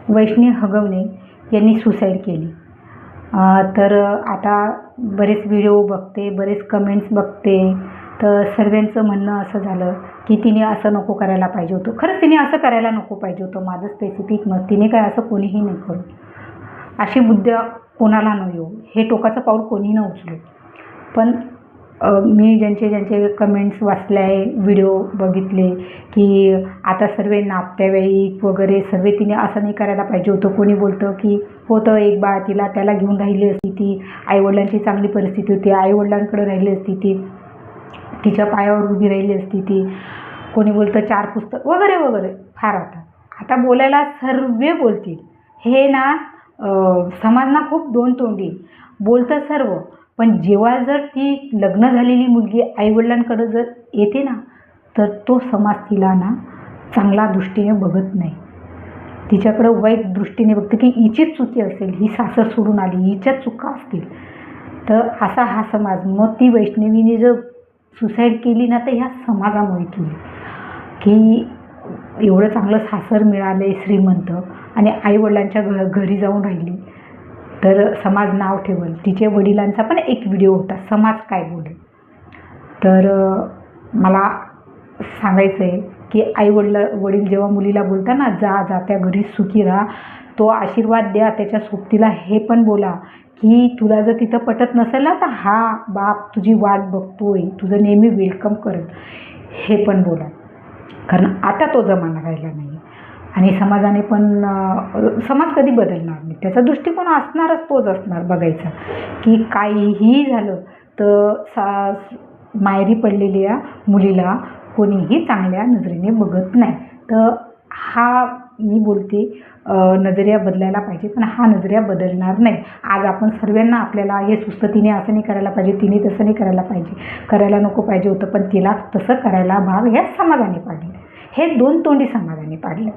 वैष्णवी हगवणे यांनी सुसाईड केली। तर आता बरेच व्हिडिओ बघते, बरेच कमेंट्स बघते, तर सर्वांचं म्हणणं असं झालं की तिने असं नको करायला पाहिजे होतं। खरंच तिने असं करायला नको पाहिजे होतं, माझं स्पेसिफिक मत। तिने काय असं कोणीही नाही करू, अशी बुद्धी कोणाला न येऊ, हे टोकाचं पाऊल कोणीही न उचलू। पण मी ज्यांचे कमेंट्स वाचले आहे, व्हिडिओ बघितले की आता सर्व नातेवाईक वगैरे सर्व तिने असं नाही करायला पाहिजे होतं। कोणी बोलतं की होतं एक बाळ, त्याला घेऊन राहिली असती ती, आईवडिलांची चांगली परिस्थिती होती, आईवडिलांकडे राहिली असती ती, तिच्या पायावर उभी राहिली असती ती। कोणी बोलतं 4 पुस्तक वगैरे वगैरे, फार आता बोलायला सर्व बोलतील। हे ना समाज ना खूप दोन तोंडी बोलतं सर्व, पण जेव्हा जर ती लग्न झालेली मुलगी आईवडिलांकडे जर येते ना, तर तो समाज तिला ना चांगला दृष्टीने बघत नाही, तिच्याकडं वाईट दृष्टीने बघते की हिचीच चुकी असेल, ही सासर सोडून आली, हिच्याच चुका असतील। तर असा हा समाज। मग ती वैष्णवीने जर सुसाईड केली ना, तर ह्या समाजामुळे केली की एवढं चांगलं सासर मिळाले श्रीमंत आणि आईवडिलांच्या घरी जाऊन राहिली, तर समाज नाव ठेवल। तिचे वडिलांचा पण एक व्हिडिओ होता, समाज काय बोलेल। तर मला सांगायचं आहे की वडील जेव्हा मुलीला बोलता ना, जा त्या घरी सुखी राहा, तो आशीर्वाद द्या, त्याच्या सोबतीला हे पण बोला की तुला जर तिथं पटत नसेल ना, तर हा बाप तुझी वाट बघतोय, तुझं नेहमी वेलकम करेल, हे पण बोला। कारण आता तो जमाना राहिला नाही आणि समाजाने पण समाज कधी बदलणार नाही, त्याचा दृष्टिकोन असणारच, तोच असणार बघायचा की काहीही झालं तर माहेरी पडलेल्या मुलीला कोणीही चांगल्या नजरेने बघत नाही। तर हा मी बोलते नजरिया बदलायला पाहिजे, पण हा नजरिया बदलणार नाही। आज आपण सर्वांना आपल्याला हे सुचतं तिने असं नाही करायला पाहिजे, तिने तसं नाही करायला पाहिजे, करायला नको पाहिजे होतं, पण तिला तसं करायला भाग ह्या समाजाने पाडले, हे दोन तोंडी समाजाने पाडले।